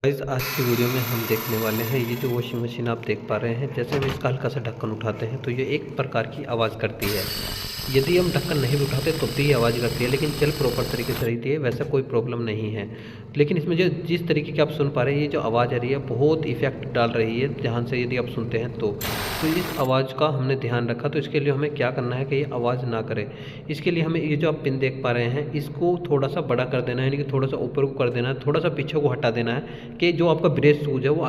Guys आज की video में हम देखने वाले हैं ये जो वॉशिंग मशीन आप देख पा रहे हैं। जैसे हम इसका हल्का सा ढक्कन उठाते हैं तो ये एक प्रकार की आवाज़ करती है। यदि हम ढक्कन नहीं भी उठाते तो भी ये आवाज़ करती है, लेकिन चल प्रॉपर तरीके से रहती है, वैसा कोई प्रॉब्लम नहीं है। लेकिन इसमें जो जिस तरीके की आप सुन पा रहे हैं, ये जो आवाज़ आ रही है बहुत इफ़ेक्ट डाल रही है ध्यान से यदि आप सुनते हैं तो इस आवाज़ का हमने ध्यान रखा। तो इसके लिए हमें क्या करना है कि ये आवाज़ ना करे। इसके लिए हमें ये जो आप पिन देख पा रहे हैं इसको थोड़ा सा बड़ा कर देना है, यानी कि थोड़ा सा ऊपर को कर देना है, थोड़ा सा पीछे को हटा देना है कि जो आपका ब्रेस शूज़ है वो